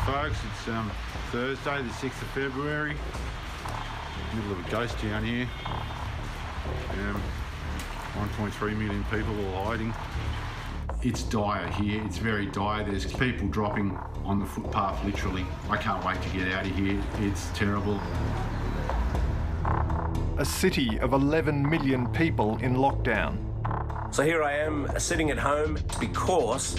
folks. It's Thursday, the 6th of February. Middle of a ghost town here. 1.3 million people all hiding. It's dire here. It's very dire. There's people dropping on the footpath, literally. I can't wait to get out of here. It's terrible. A city of 11 million people in lockdown. So here I am sitting at home because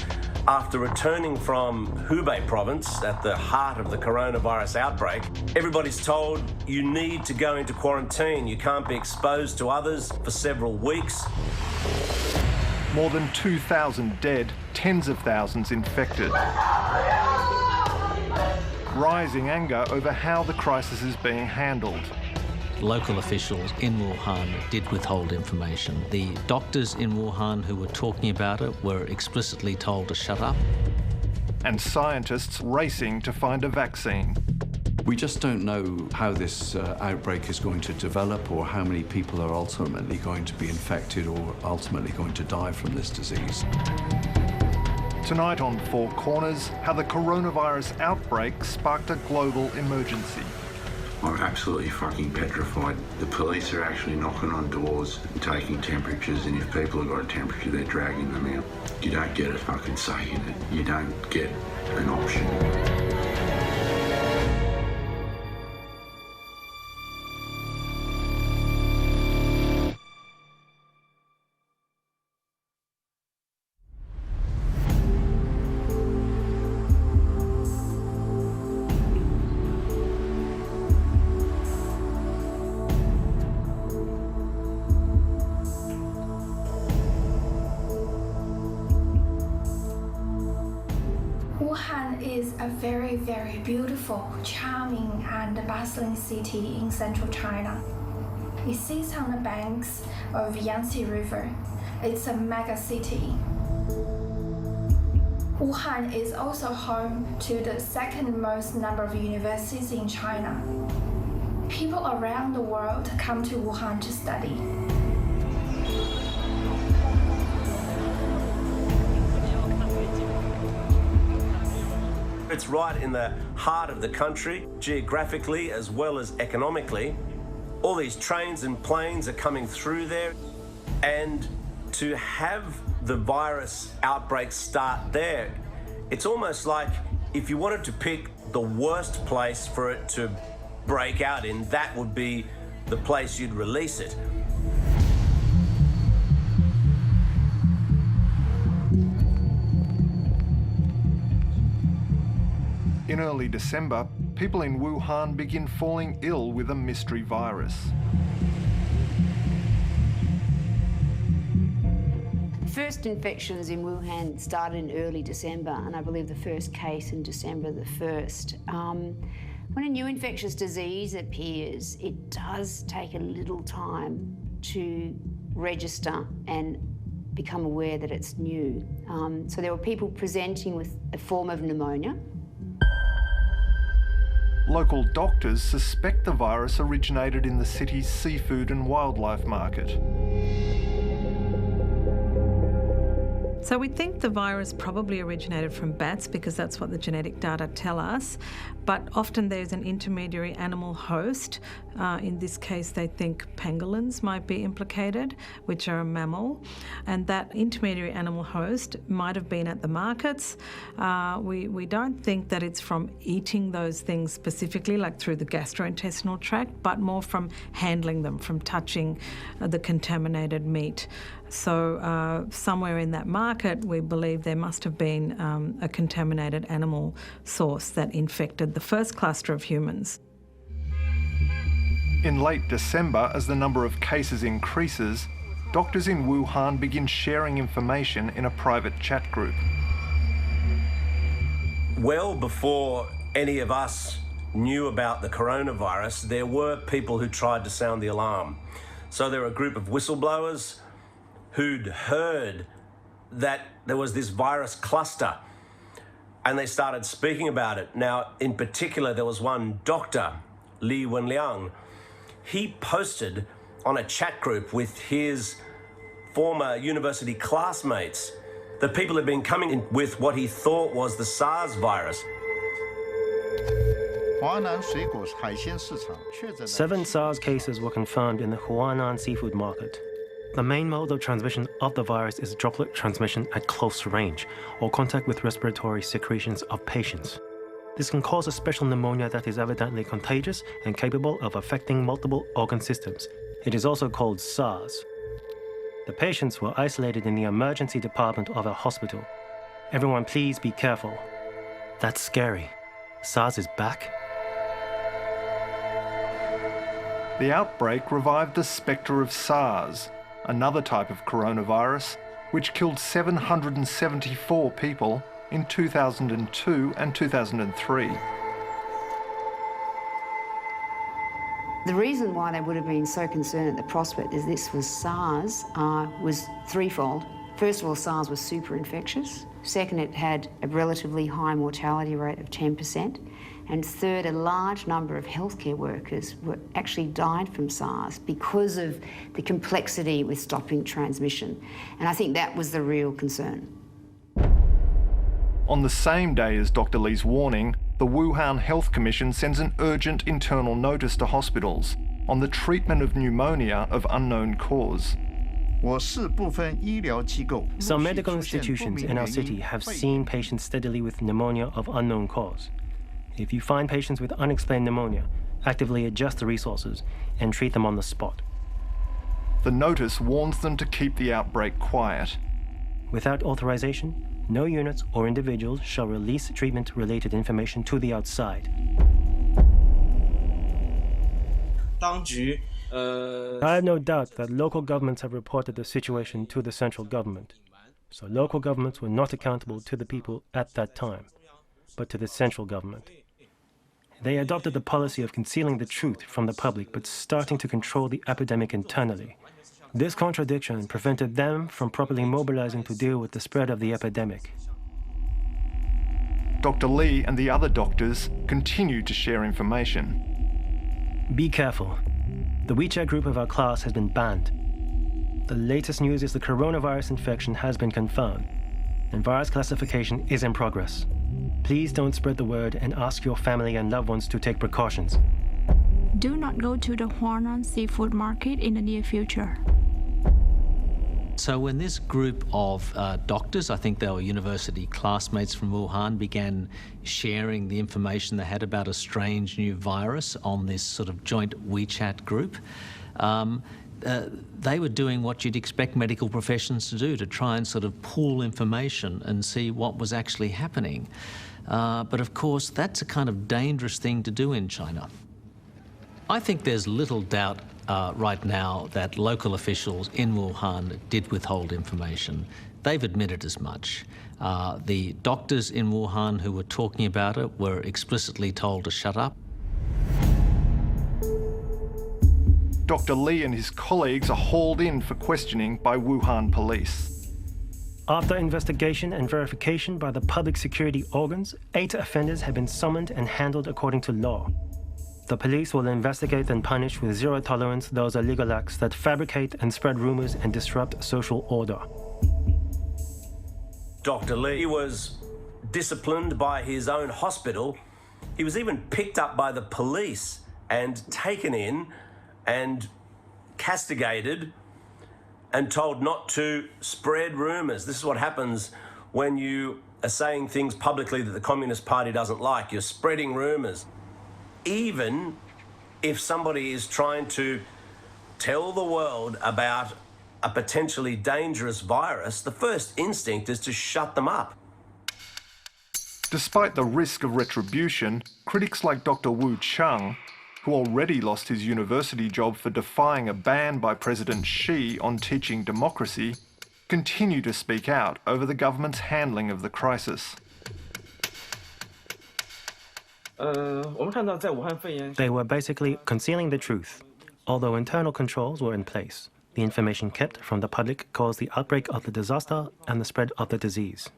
after returning from Hubei province at the heart of the coronavirus outbreak, everybody's told you need to go into quarantine. You can't be exposed to others for several weeks. More than 2,000 dead, tens of thousands infected. Rising anger over how the crisis is being handled. Local officials in Wuhan did withhold information. The doctors in Wuhan who were talking about it were explicitly told to shut up. And scientists racing to find a vaccine. We just don't know how this outbreak is going to develop or how many people are ultimately going to be infected or ultimately going to die from this disease. Tonight on Four Corners, how the coronavirus outbreak sparked a global emergency. I'm absolutely fucking petrified. The police are actually knocking on doors and taking temperatures, and if people have got a temperature, they're dragging them out. You don't get a fucking say in it. You don't get an option. Wuhan is a very, very beautiful, charming and bustling city in central China. It sits on the banks of Yangtze River. It's a mega city. Wuhan is also home to the second most number of universities in China. People around the world come to Wuhan to study. It's right in the heart of the country, geographically as well as economically. All these trains and planes are coming through there, and to have the virus outbreak start there, it's almost like if you wanted to pick the worst place for it to break out in, that would be the place you'd release it. In early December, people in Wuhan begin falling ill with a mystery virus. The first infections in Wuhan started in early December, and I believe the first case in December the 1st. When a new infectious disease appears, it does take a little time to register and become aware that it's new. So there were people presenting with a form of pneumonia. Local doctors suspect the virus originated in the city's seafood and wildlife market. So we think the virus probably originated from bats because that's what the genetic data tell us, but often there's an intermediary animal host. In this case, they think pangolins might be implicated, which are a mammal, and that intermediary animal host might have been at the markets. We don't think that it's from eating those things specifically, like through the gastrointestinal tract, but more from handling them, from touching the contaminated meat. So somewhere in that market, we believe there must have been a contaminated animal source that infected the first cluster of humans. In late December, as the number of cases increases, doctors in Wuhan begin sharing information in a private chat group. Well before any of us knew about the coronavirus, there were people who tried to sound the alarm. So there were a group of whistleblowers who'd heard that there was this virus cluster, and they started speaking about it. Now, in particular, there was one doctor, Li Wenliang. He posted on a chat group with his former university classmates that people had been coming in with what he thought was the SARS virus. 7 SARS cases were confirmed in the Huanan seafood market. The main mode of transmission of the virus is droplet transmission at close range or contact with respiratory secretions of patients. This can cause a special pneumonia that is evidently contagious and capable of affecting multiple organ systems. It is also called SARS. The patients were isolated in the emergency department of a hospital. Everyone, please be careful. That's scary. SARS is back. The outbreak revived the spectre of SARS, another type of coronavirus, which killed 774 people in 2002 and 2003. The reason why they would have been so concerned at the prospect is this was SARS was threefold. First of all, SARS was super infectious. Second, it had a relatively high mortality rate of 10%. And third, a large number of healthcare workers actually died from SARS because of the complexity with stopping transmission. And I think that was the real concern. On the same day as Dr. Lee's warning, the Wuhan Health Commission sends an urgent internal notice to hospitals on the treatment of pneumonia of unknown cause. Some medical institutions in our city have seen patients steadily with pneumonia of unknown cause. If you find patients with unexplained pneumonia, actively adjust the resources and treat them on the spot. The notice warns them to keep the outbreak quiet. Without authorization, no units or individuals shall release treatment-related information to the outside. I have no doubt that local governments have reported the situation to the central government. So local governments were not accountable to the people at that time, but to the central government. They adopted the policy of concealing the truth from the public, but starting to control the epidemic internally. This contradiction prevented them from properly mobilizing to deal with the spread of the epidemic. Dr. Lee and the other doctors continued to share information. Be careful. The WeChat group of our class has been banned. The latest news is the coronavirus infection has been confirmed, and virus classification is in progress. Please don't spread the word and ask your family and loved ones to take precautions. Do not go to the Huanan seafood market in the near future. So when this group of doctors, I think they were university classmates from Wuhan, began sharing the information they had about a strange new virus on this sort of joint WeChat group, they were doing what you'd expect medical professions to do, to try and sort of pool information and see what was actually happening. But of course, that's a kind of dangerous thing to do in China. I think there's little doubt right now that local officials in Wuhan did withhold information. They've admitted as much. The doctors in Wuhan who were talking about it were explicitly told to shut up. Dr. Lee and his colleagues are hauled in for questioning by Wuhan police. After investigation and verification by the public security organs, 8 offenders have been summoned and handled according to law. The police will investigate and punish with zero tolerance those illegal acts that fabricate and spread rumors and disrupt social order. Dr. Lee was disciplined by his own hospital. He was even picked up by the police and taken in and castigated and told not to spread rumours. This is what happens when you are saying things publicly that the Communist Party doesn't like. You're spreading rumours. Even if somebody is trying to tell the world about a potentially dangerous virus, the first instinct is to shut them up. Despite the risk of retribution, critics like Dr. Wu Cheng, who already lost his university job for defying a ban by President Xi on teaching democracy, continue to speak out over the government's handling of the crisis. They were basically concealing the truth. Although internal controls were in place, the information kept from the public caused the outbreak of the disaster and the spread of the disease.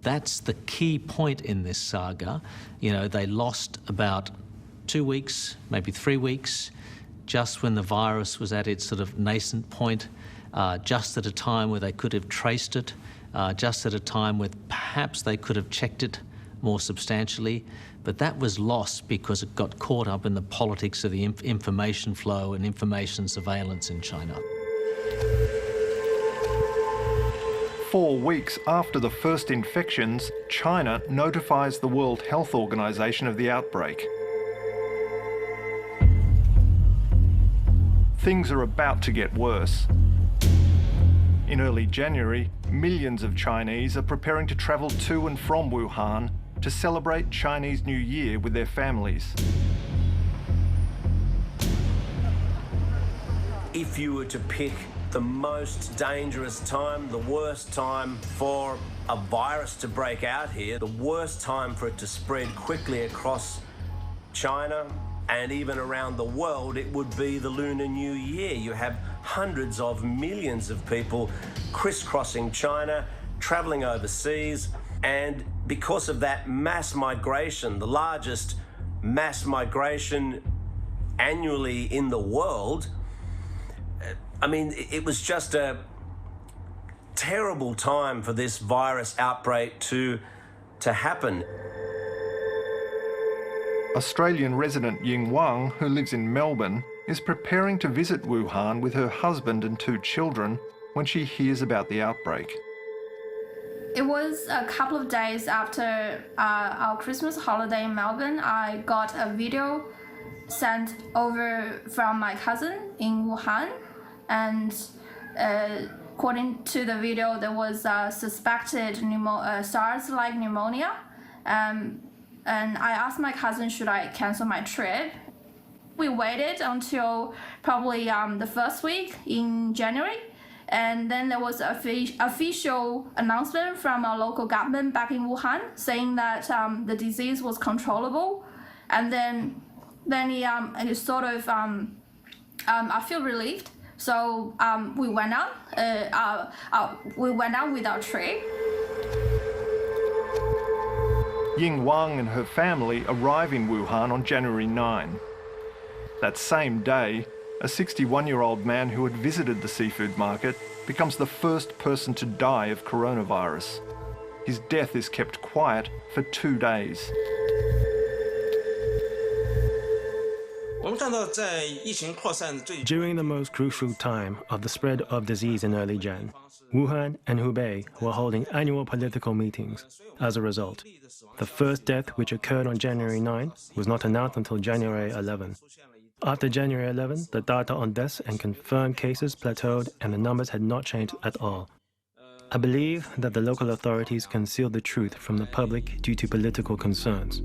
That's the key point in this saga. You know, they lost about 2 weeks, maybe 3 weeks, just when the virus was at its sort of nascent point, just at a time where they could have traced it, just at a time where perhaps they could have checked it more substantially, but that was lost because it got caught up in the politics of the information flow and information surveillance in China. 4 weeks after the first infections, China notifies the World Health Organization of the outbreak. Things are about to get worse. In early January, millions of Chinese are preparing to travel to and from Wuhan to celebrate Chinese New Year with their families. If you were to pick the most dangerous time, the worst time for a virus to break out here, the worst time for it to spread quickly across China and even around the world, it would be the Lunar New Year. You have hundreds of millions of people crisscrossing China, travelling overseas, and because of that mass migration, the largest mass migration annually in the world, I mean, it was just a terrible time for this virus outbreak to happen. Australian resident Ying Wang, who lives in Melbourne, is preparing to visit Wuhan with her husband and 2 children when she hears about the outbreak. It was a couple of days after our Christmas holiday in Melbourne. I got a video sent over from my cousin in Wuhan, and according to the video, there was suspected SARS-like pneumonia. And I asked my cousin, should I cancel my trip? We waited until probably the first week in January. And then there was an official announcement from our local government back in Wuhan saying that the disease was controllable. And then it sort of, I feel relieved. So we went out. We went out with our trip. Ying Wang and her family arrive in Wuhan on January 9. That same day, a 61-year-old man who had visited the seafood market becomes the first person to die of coronavirus. His death is kept quiet for 2 days. During the most crucial time of the spread of disease in early Jan, Wuhan and Hubei were holding annual political meetings. As a result, the first death, which occurred on January 9, was not announced until January 11. After January 11, the data on deaths and confirmed cases plateaued and the numbers had not changed at all. I believe that the local authorities concealed the truth from the public due to political concerns.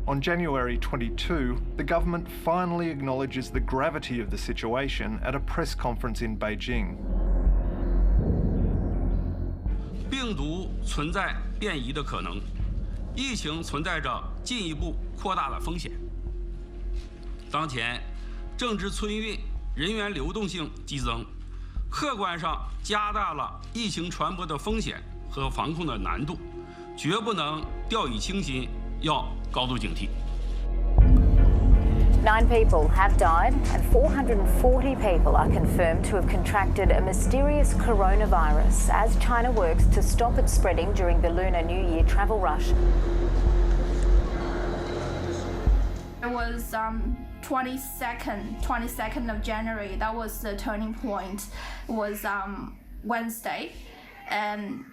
On January 22, the government finally acknowledges the gravity of the situation at a press conference in Beijing. 病毒存在变异的可能，疫情存在着进一步扩大的风险。当前政治春运人员流动性激增，客观上加大了疫情传播的风险和防控的难度，绝不能掉以轻心，要高度警惕。 9 people have died and 440 people are confirmed to have contracted a mysterious coronavirus as China works to stop it spreading during the Lunar New Year travel rush. It was 22nd of January. That was the turning point. It was Wednesday, and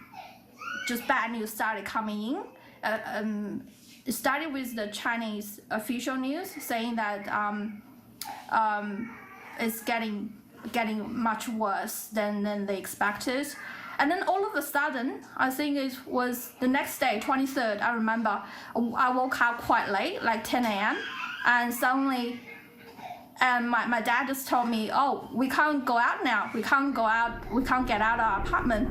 just bad news started coming in. It started with the Chinese official news saying that it's getting much worse than they expected. And then all of a sudden, I think it was the next day, 23rd, I remember, I woke up quite late, like 10 a.m. And suddenly, my dad just told me, oh, we can't go out now. We can't go out, we can't get out of our apartment.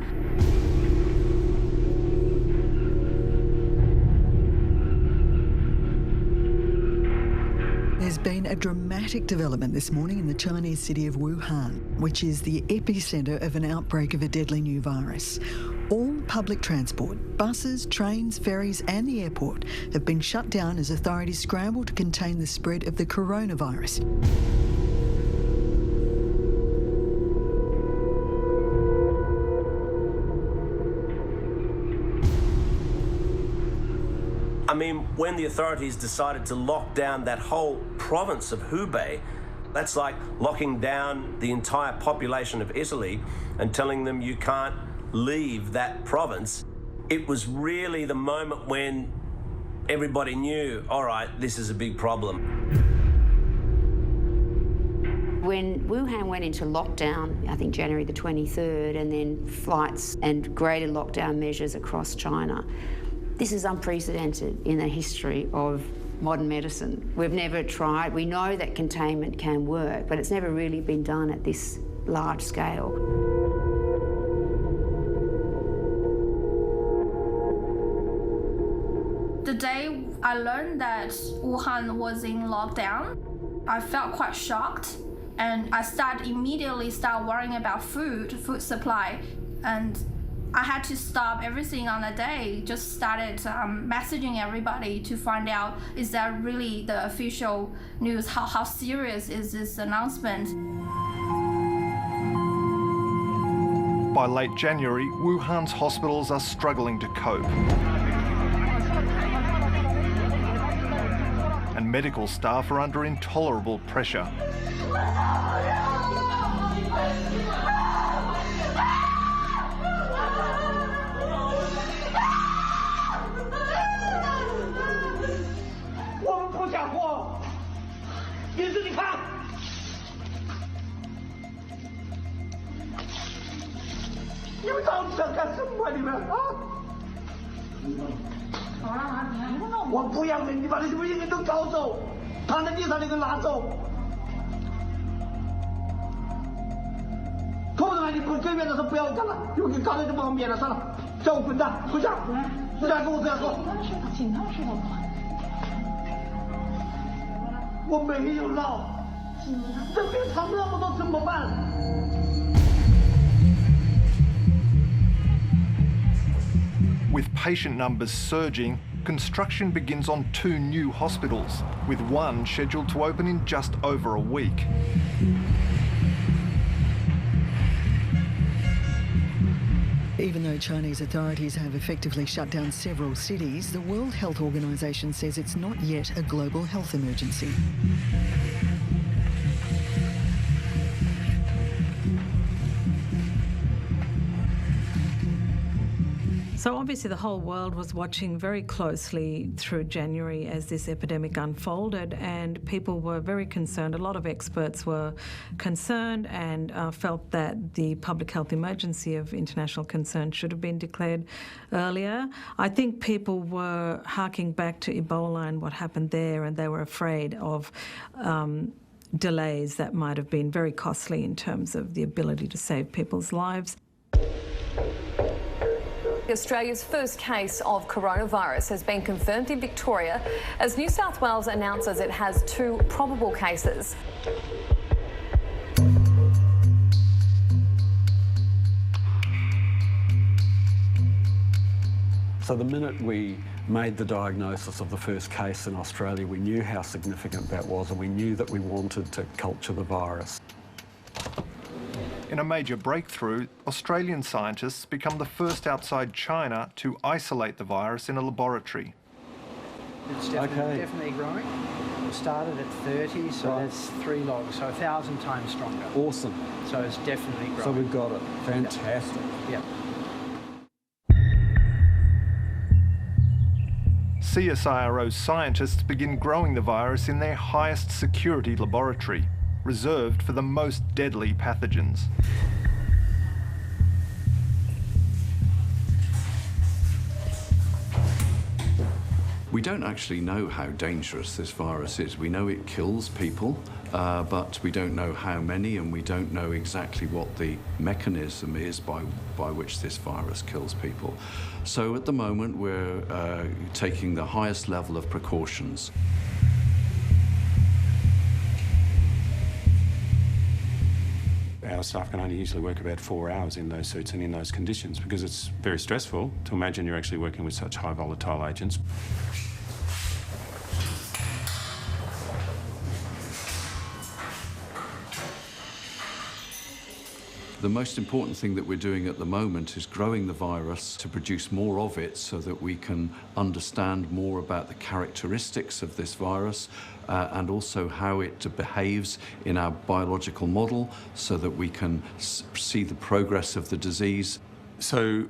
There's been a dramatic development this morning in the Chinese city of Wuhan, which is the epicentre of an outbreak of a deadly new virus. All public transport, buses, trains, ferries and the airport have been shut down as authorities scramble to contain the spread of the coronavirus. I mean, when the authorities decided to lock down that whole province of Hubei, that's like locking down the entire population of Italy and telling them you can't leave that province. It was really the moment when everybody knew, all right, this is a big problem. When Wuhan went into lockdown, I think January the 23rd, and then flights and greater lockdown measures across China, this is unprecedented in the history of modern medicine. We've never tried, we know that containment can work, but it's never really been done at this large scale. The day I learned that Wuhan was in lockdown, I felt quite shocked, and I immediately started worrying about food supply, and I had to stop everything on the day, just started messaging everybody to find out, is that really the official news? How serious is this announcement? By late January, Wuhan's hospitals are struggling to cope. And medical staff are under intolerable pressure. With patient numbers surging, construction begins on 2 new hospitals, with one scheduled to open in just over a week. Even though Chinese authorities have effectively shut down several cities, the World Health Organization says it's not yet a global health emergency. So obviously the whole world was watching very closely through January as this epidemic unfolded, and people were very concerned. A lot of experts were concerned and felt that the public health emergency of international concern should have been declared earlier. I think people were harking back to Ebola and what happened there, and they were afraid of delays that might have been very costly in terms of the ability to save people's lives. Australia's first case of coronavirus has been confirmed in Victoria as New South Wales announces it has 2 probable cases. So the minute we made the diagnosis of the first case in Australia, we knew how significant that was, and we knew that we wanted to culture the virus. In a major breakthrough, Australian scientists become the first outside China to isolate the virus in a laboratory. It's definitely growing. It started at 30, so that's 3 logs, so 1,000 times stronger. Awesome. So it's definitely growing. So we've got it. Fantastic. Yep. CSIRO scientists begin growing the virus in their highest security laboratory, reserved for the most deadly pathogens. We don't actually know how dangerous this virus is. We know it kills people, but we don't know how many, and we don't know exactly what the mechanism is by which this virus kills people. So at the moment, we're taking the highest level of precautions. Our our staff can only usually work about 4 hours in those suits and in those conditions because it's very stressful to imagine you're actually working with such high volatile agents. The most important thing that we're doing at the moment is growing the virus to produce more of it so that we can understand more about the characteristics of this virus and also how it behaves in our biological model so that we can see the progress of the disease. So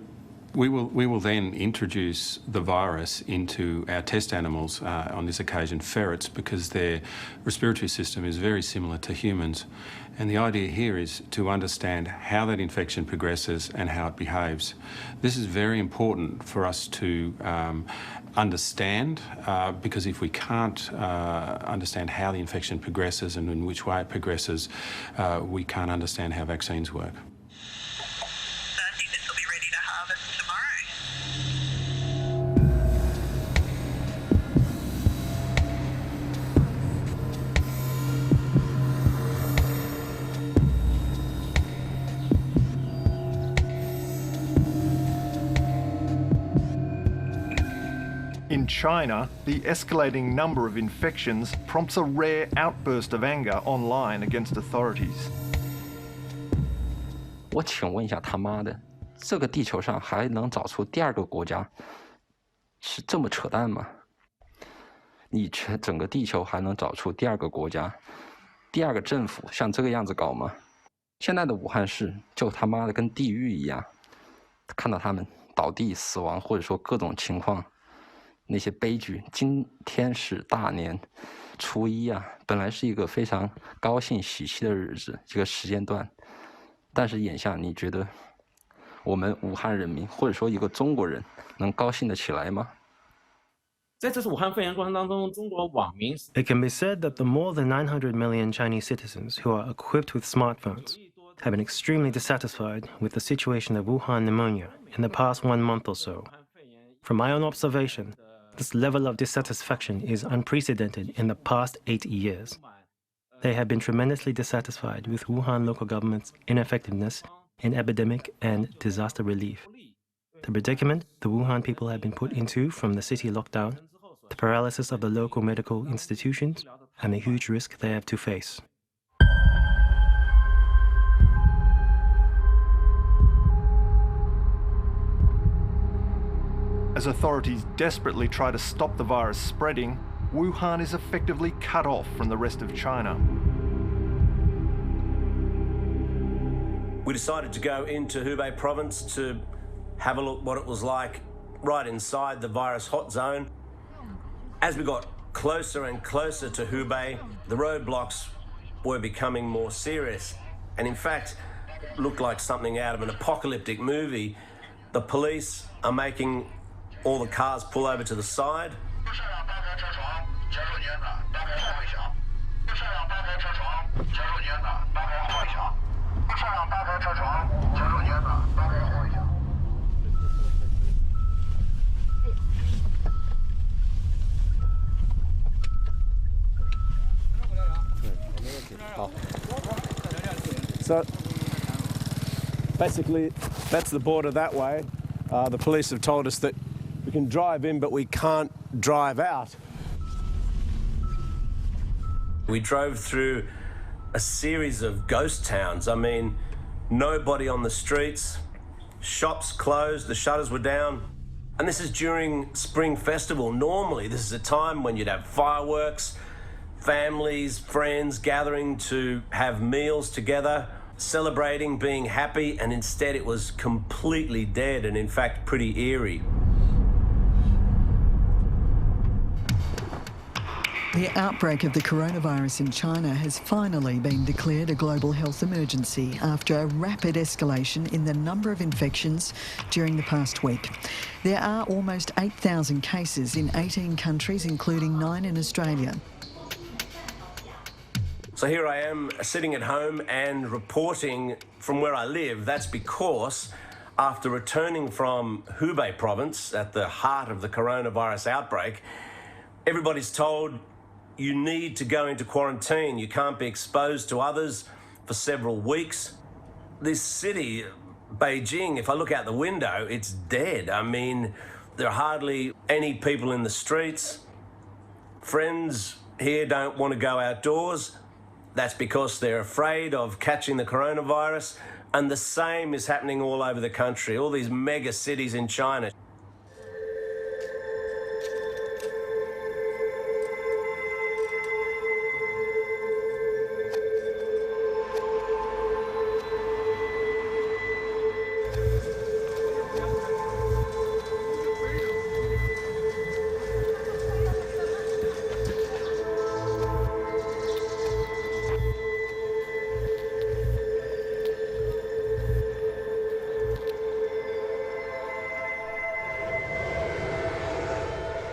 we will then introduce the virus into our test animals, on this occasion ferrets, because their respiratory system is very similar to humans. And the idea here is to understand how that infection progresses and how it behaves. This is very important for us to understand, because if we can't understand how the infection progresses and in which way it progresses, we can't understand how vaccines work. In China, the escalating number of infections prompts a rare outburst of anger online against authorities. 我请问一下，他妈的，这个地球上还能找出第二个国家，是这么扯淡吗？你整个地球还能找出第二个国家、第二个政府像这个样子搞吗？现在的武汉市就他妈的跟地狱一样，看到他们倒地死亡，或者说各种情况。 那些悲剧，今天是大年初一啊，本来是一个非常高兴喜气的日子，一个时间段，但是眼下你觉得我们武汉人民或者说一个中国人能高兴得起来吗？ 在这次武汉肺炎过程当中，中国网民 It can be said that the more than 900 million Chinese citizens who are equipped with smartphones have been extremely dissatisfied with the situation of Wuhan pneumonia in the past 1 month or so. From my own observation, this level of dissatisfaction is unprecedented in the past 8 years. They have been tremendously dissatisfied with Wuhan local government's ineffectiveness in epidemic and disaster relief. The predicament the Wuhan people have been put into from the city lockdown, the paralysis of the local medical institutions, and the huge risk they have to face. As authorities desperately try to stop the virus spreading, Wuhan is effectively cut off from the rest of China. We decided to go into Hubei province to have a look what it was like right inside the virus hot zone. As we got closer and closer to Hubei, the roadblocks were becoming more serious and in fact looked like something out of an apocalyptic movie. The police are making all the cars pull over to the side. So basically that's the border that way. The police have told us that we can drive in, but we can't drive out. We drove through a series of ghost towns. I mean, nobody on the streets, shops closed, the shutters were down. And this is during Spring Festival. Normally, this is a time when you'd have fireworks, families, friends gathering to have meals together, celebrating, being happy, and instead it was completely dead and in fact pretty eerie. The outbreak of the coronavirus in China has finally been declared a global health emergency after a rapid escalation in the number of infections during the past week. There are almost 8,000 cases in 18 countries, including 9 in Australia. So here I am sitting at home and reporting from where I live. That's because after returning from Hubei province at the heart of the coronavirus outbreak, everybody's told you need to go into quarantine. You can't be exposed to others for several weeks. This city, Beijing, if I look out the window, it's dead. I mean, there are hardly any people in the streets. Friends here don't want to go outdoors. That's because they're afraid of catching the coronavirus. And the same is happening all over the country, all these mega cities in China.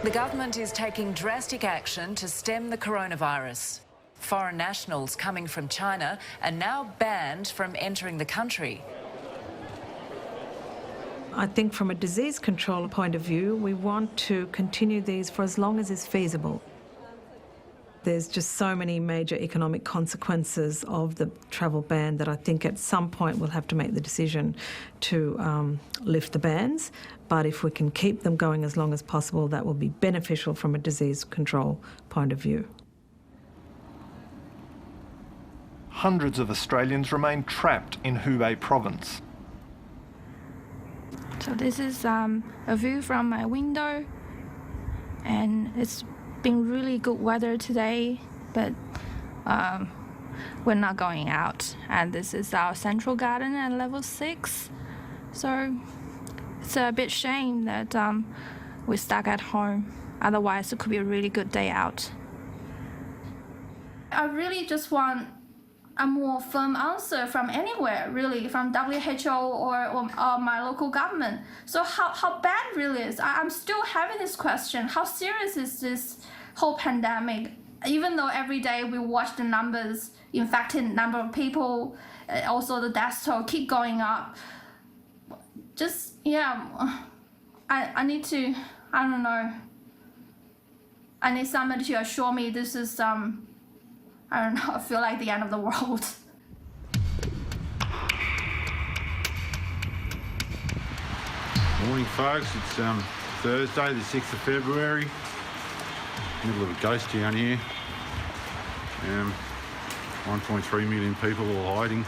The government is taking drastic action to stem the coronavirus. Foreign nationals coming from China are now banned from entering the country. I think from a disease control point of view, we want to continue these for as long as is feasible. There's just so many major economic consequences of the travel ban that I think at some point we'll have to make the decision to lift the bans. But if we can keep them going as long as possible, that will be beneficial from a disease control point of view. Hundreds of Australians remain trapped in Hubei province. So this is a view from my window, and it's been really good weather today, but we're not going out. And this is our central garden at level 6. So it's a bit shame that we're stuck at home. Otherwise, it could be a really good day out. I really just want a more firm answer from anywhere, really, from WHO or my local government. So how bad really is? I'm still having this question. How serious is this whole pandemic? Even though every day we watch the numbers, infected number of people, also the death toll keep going up. Just, yeah, I need to, I don't know. I need somebody to assure me this is, I don't know, I feel like the end of the world. Morning, folks. It's Thursday, the 6th of February. Middle of a ghost town here. 1.3 million people all hiding.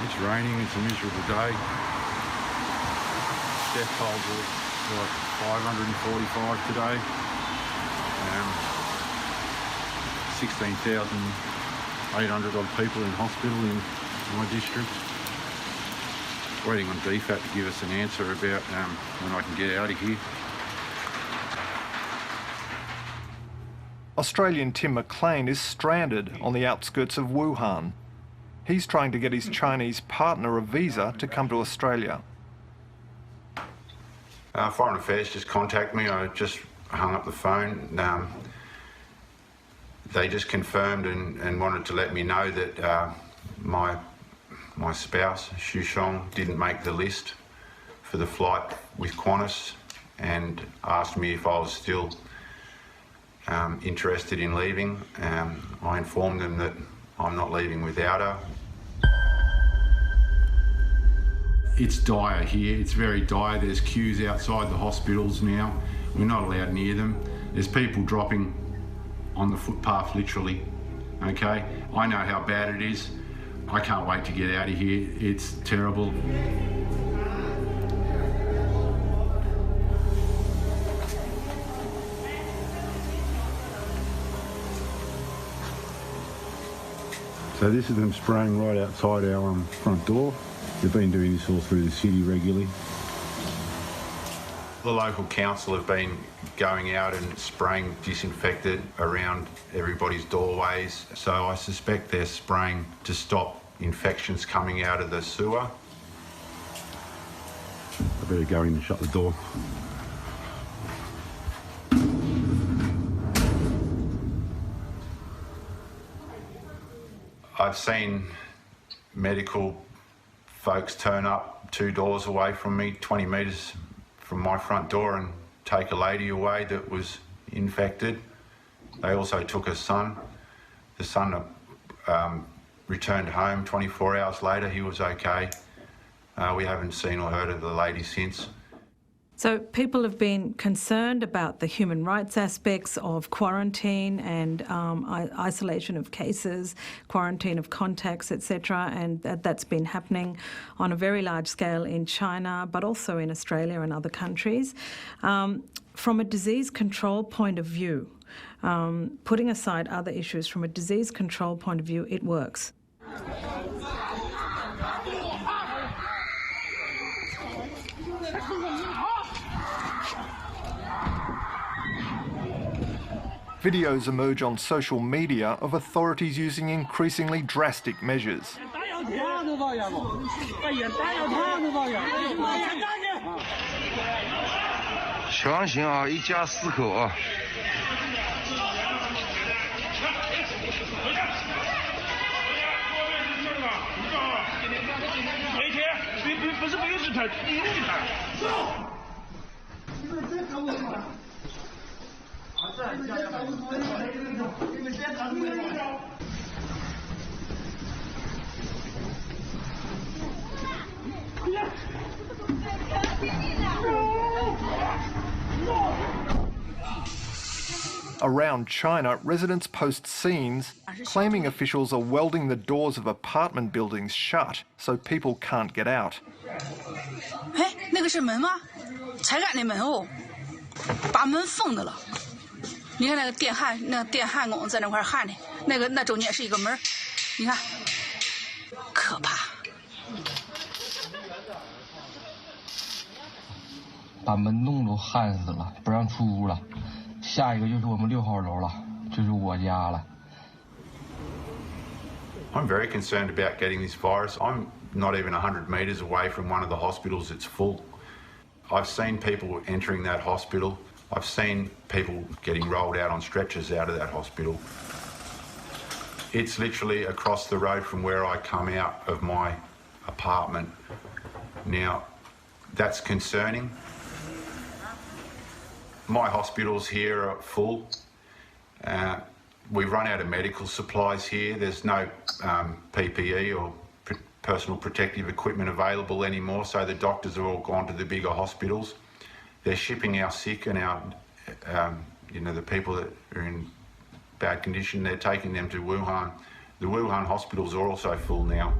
It's raining, it's a miserable day. Death tolls are like 545 today. 16,800 odd people in hospital in my district. Waiting on DFAT to give us an answer about when I can get out of here. Australian Tim McLean is stranded on the outskirts of Wuhan. He's trying to get his Chinese partner a visa to come to Australia. Foreign Affairs just contacted me. I just hung up the phone. They just confirmed and wanted to let me know that my spouse, Xu Shong, didn't make the list for the flight with Qantas, and asked me if I was still interested in leaving. I informed them that I'm not leaving without her. It's dire here, it's very dire. There's queues outside the hospitals now. We're not allowed near them. There's people dropping on the footpath, literally, okay? I know how bad it is. I can't wait to get out of here. It's terrible. So this is them spraying right outside our front door. They've been doing this all through the city regularly. The local council have been going out and spraying disinfectant around everybody's doorways. So I suspect they're spraying to stop infections coming out of the sewer. I better go in and shut the door. I've seen medical folks turn up 2 doors away from me, 20 metres from my front door, and take a lady away that was infected. They also took her son. The son returned home. 24 hours later, he was okay. We haven't seen or heard of the lady since. So people have been concerned about the human rights aspects of quarantine and isolation of cases, quarantine of contacts, etc., and that's been happening on a very large scale in China, but also in Australia and other countries. From a disease control point of view, putting aside other issues, from a disease control point of view, it works. Videos emerge on social media of authorities using increasingly drastic measures. 强行啊，一家4口啊。不是没有地毯，有地毯。Around China, residents post scenes claiming officials are welding the doors of apartment buildings shut so people can't get out. 哎，那个是门吗？才敢那门哦，把门封的了。你看那个电焊工在那块焊的，那中间是一个门，你看，可怕。把门洞都焊死了，不让出屋了。下一个就是我们6号楼了，就是我家了。I'm very concerned about getting this virus. I'm not even 100 metres away from one of the hospitals that's full. I've seen people entering that hospital. I've seen people getting rolled out on stretchers out of that hospital. It's literally across the road from where I come out of my apartment. Now, that's concerning. My hospitals here are full. We've run out of medical supplies here. There's no PPE or personal protective equipment available anymore, so the doctors are all gone to the bigger hospitals. They're shipping our sick and our, the people that are in bad condition, they're taking them to Wuhan. The Wuhan hospitals are also full now.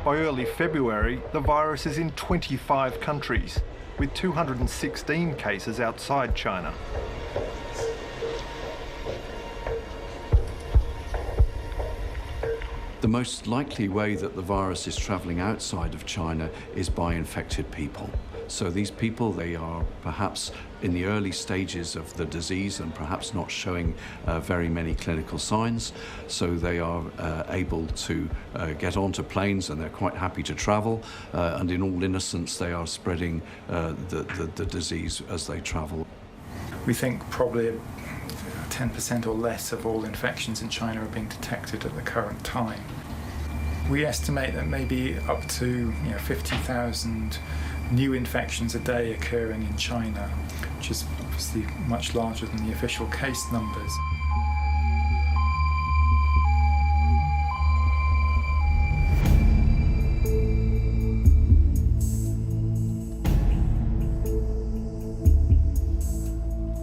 By early February, the virus is in 25 countries, with 216 cases outside China. The most likely way that the virus is travelling outside of China is by infected people. So these people, they are perhaps in the early stages of the disease and perhaps not showing very many clinical signs. So they are able to get onto planes and they're quite happy to travel. And in all innocence, they are spreading the disease as they travel. We think probably 10% or less of all infections in China are being detected at the current time. We estimate that maybe up to 50,000 new infections a day occurring in China, which is obviously much larger than the official case numbers.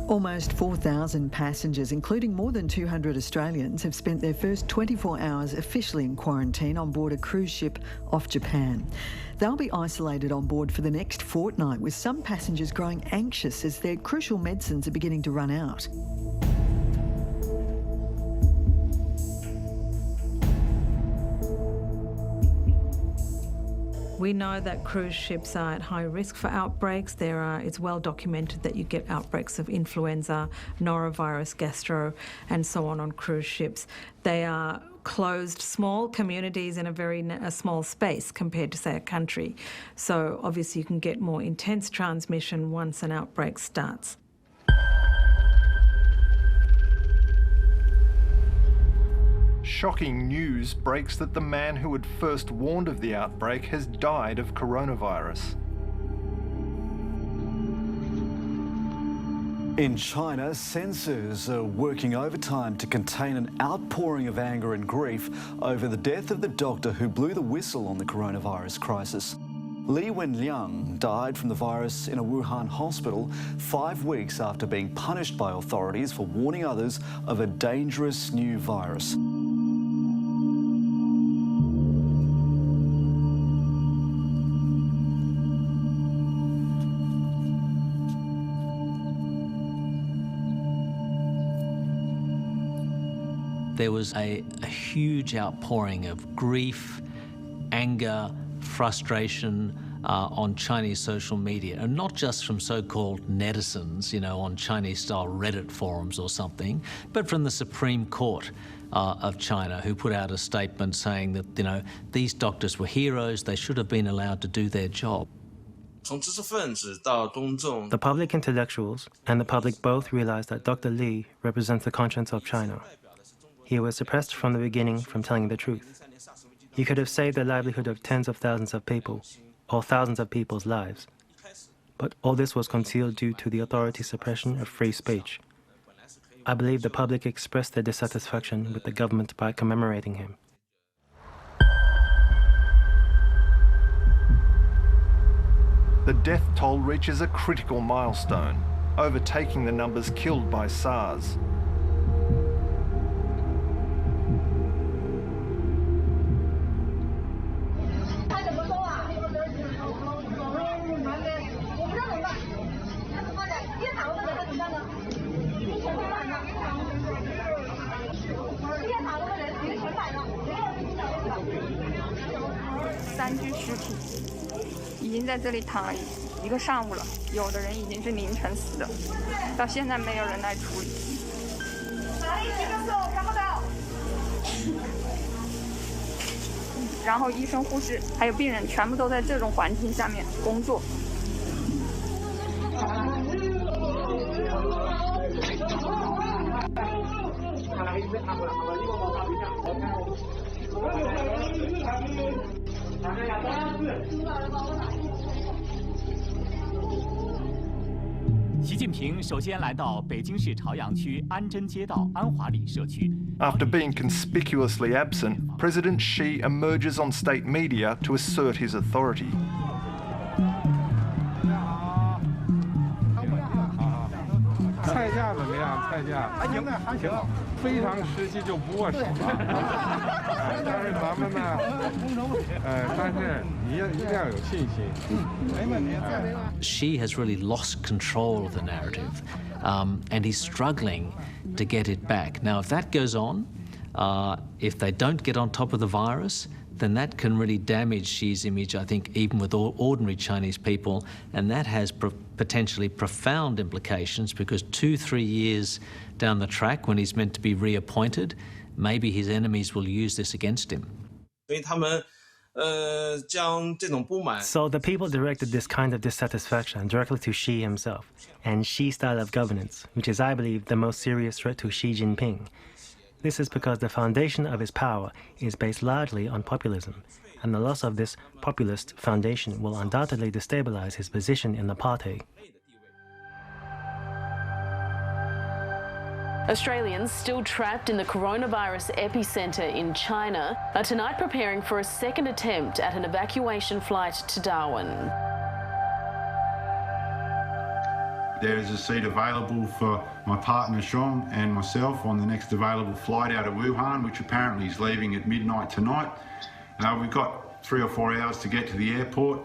Almost 4,000 passengers, including more than 200 Australians, have spent their first 24 hours officially in quarantine on board a cruise ship off Japan. They'll be isolated on board for the next fortnight, with some passengers growing anxious as their crucial medicines are beginning to run out. We know that cruise ships are at high risk for outbreaks. It's well documented that you get outbreaks of influenza, norovirus, gastro, and so on cruise ships. They are closed, small communities in a small space compared to, say, a country. So obviously you can get more intense transmission once an outbreak starts. Shocking news breaks that the man who had first warned of the outbreak has died of coronavirus. In China, censors are working overtime to contain an outpouring of anger and grief over the death of the doctor who blew the whistle on the coronavirus crisis. Li Wenliang died from the virus in a Wuhan hospital 5 weeks after being punished by authorities for warning others of a dangerous new virus. There was a huge outpouring of grief, anger, frustration on Chinese social media, and not just from so-called netizens, you know, on Chinese-style Reddit forums or something, but from the Supreme Court of China, who put out a statement saying that, you know, these doctors were heroes, they should have been allowed to do their job. The public intellectuals and the public both realized that Dr. Li represents the conscience of China. He was suppressed from the beginning from telling the truth. He could have saved the livelihood of tens of thousands of people, or thousands of people's lives. But all this was concealed due to the authority suppression of free speech. I believe the public expressed their dissatisfaction with the government by commemorating him. The death toll reaches a critical milestone, overtaking the numbers killed by SARS. After being conspicuously absent, President Xi emerges on state media to assert his authority. Xi has really lost control of the narrative, and he's struggling to get it back. Now, if that goes on, if they don't get on top of the virus, then that can really damage Xi's image, I think, even with ordinary Chinese people, and that has potentially profound implications because 2-3 years down the track, when he's meant to be reappointed, maybe his enemies will use this against him. So the people directed this kind of dissatisfaction directly to Xi himself and Xi's style of governance, which is, I believe, the most serious threat to Xi Jinping. This is because the foundation of his power is based largely on populism, and the loss of this populist foundation will undoubtedly destabilize his position in the party. Australians still trapped in the coronavirus epicentre in China are tonight preparing for a second attempt at an evacuation flight to Darwin. There is a seat available for my partner Sean and myself on the next available flight out of Wuhan, which apparently is leaving at midnight tonight. We've got 3 or 4 hours to get to the airport.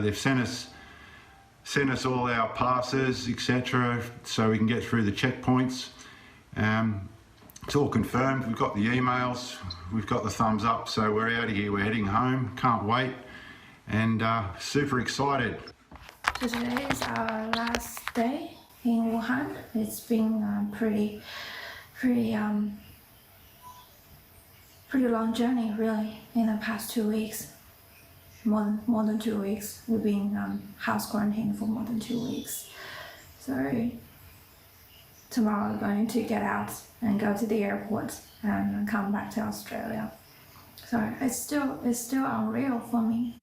They've sent us all our passes, etc., so we can get through the checkpoints. It's all confirmed. We've got the emails, we've got the thumbs up, so we're out of here. We're heading home. Can't wait, and super excited. Today is our last day in Wuhan. It's been pretty long journey, really. In the past 2 weeks, more than 2 weeks. We've been house quarantined for more than 2 weeks. So tomorrow we're going to get out and go to the airport and come back to Australia. So it's still unreal for me.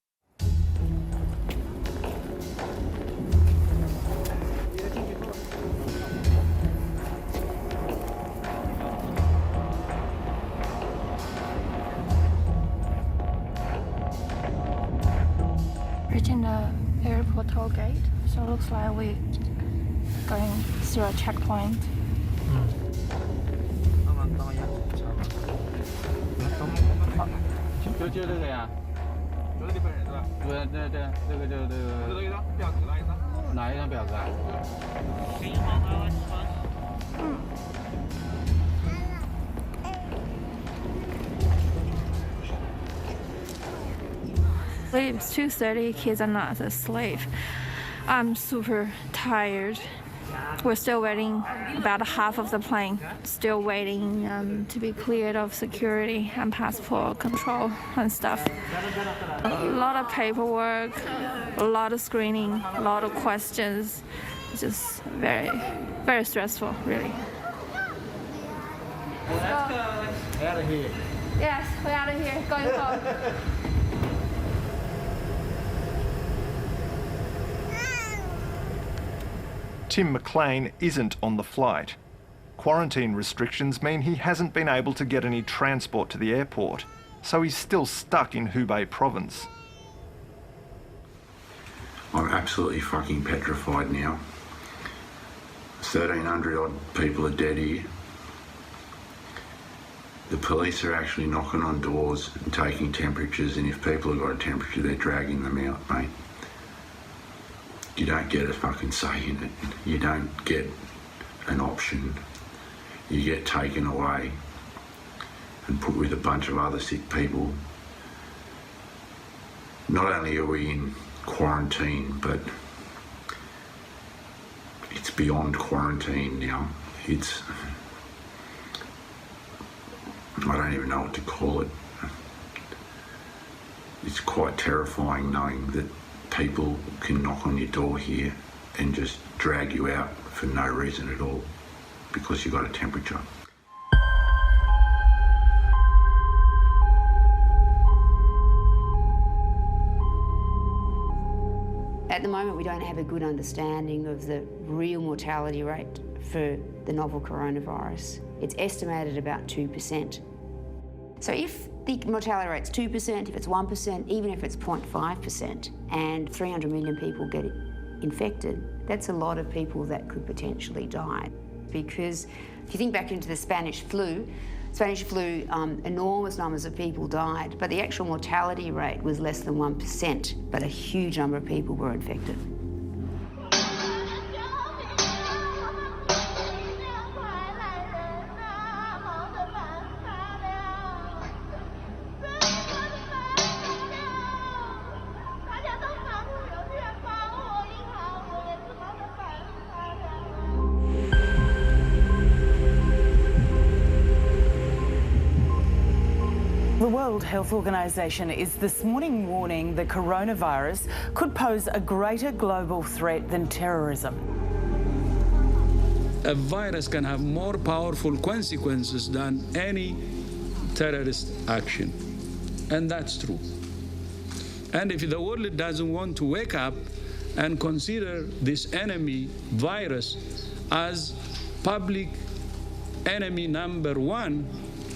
toll gate, so it looks like we're going through a checkpoint. It's 2:30, kids are not asleep. I'm super tired. We're still waiting, about half of the plane, still waiting to be cleared of security and passport control and stuff. A lot of paperwork, a lot of screening, a lot of questions. It's just very, very stressful, really. Let's go. Out of here. Yes, we're out of here, going home. Tim McLean isn't on the flight. Quarantine restrictions mean he hasn't been able to get any transport to the airport, so he's still stuck in Hubei province. I'm absolutely fucking petrified now. 1,300 odd people are dead here. The police are actually knocking on doors and taking temperatures, and if people have got a temperature, they're dragging them out, mate. You don't get a fucking say in it. You don't get an option. You get taken away and put with a bunch of other sick people. Not only are we in quarantine, but it's beyond quarantine now. I don't even know what to call it. It's quite terrifying knowing that people can knock on your door here and just drag you out for no reason at all because you got a temperature. At the moment, we don't have a good understanding of the real mortality rate for the novel coronavirus. It's estimated about 2%. So if the mortality rate's 2%, if it's 1%, even if it's 0.5%, and 300 million people get infected, that's a lot of people that could potentially die. Because if you think back into the Spanish flu, enormous numbers of people died, but the actual mortality rate was less than 1%, but a huge number of people were infected. The World Health Organization is this morning warning the coronavirus could pose a greater global threat than terrorism. A virus can have more powerful consequences than any terrorist action. And that's true. And if the world doesn't want to wake up and consider this enemy virus as public enemy number one,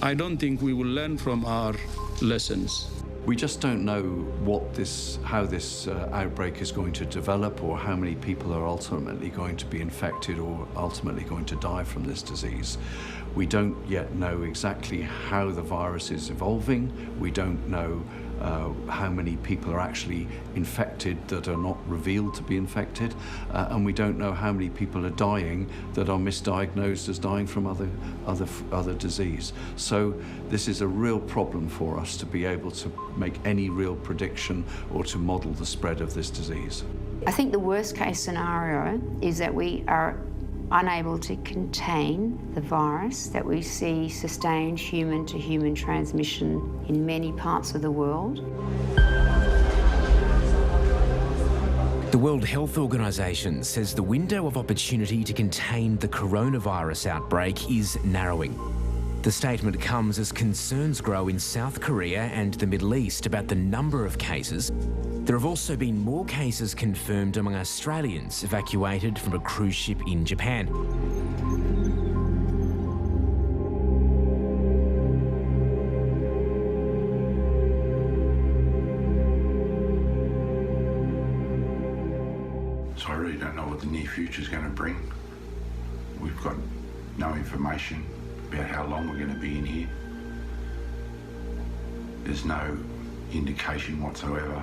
I don't think we will learn from our lessons. We just don't know how this outbreak is going to develop, or how many people are ultimately going to be infected or ultimately going to die from this disease. We don't yet know exactly how the virus is evolving. We don't know how many people are actually infected that are not revealed to be infected, and we don't know how many people are dying that are misdiagnosed as dying from other disease. So this is a real problem for us to be able to make any real prediction or to model the spread of this disease. I think the worst case scenario is that we are unable to contain the virus, that we see sustained human-to-human transmission in many parts of the world. The World Health Organization says the window of opportunity to contain the coronavirus outbreak is narrowing. The statement comes as concerns grow in South Korea and the Middle East about the number of cases. There have also been more cases confirmed among Australians evacuated from a cruise ship in Japan. So I really don't know what the near future is going to bring. We've got no information about how long we're going to be in here. There's no indication whatsoever.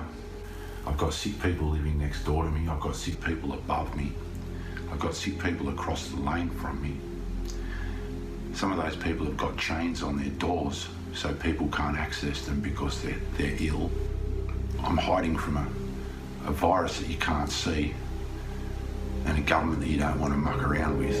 I've got sick people living next door to me. I've got sick people above me. I've got sick people across the lane from me. Some of those people have got chains on their doors so people can't access them because they're ill. I'm hiding from a virus that you can't see and a government that you don't want to muck around with.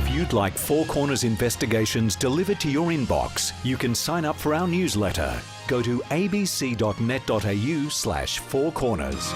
If you'd like Four Corners investigations delivered to your inbox, you can sign up for our newsletter. Go to abc.net.au/4corners.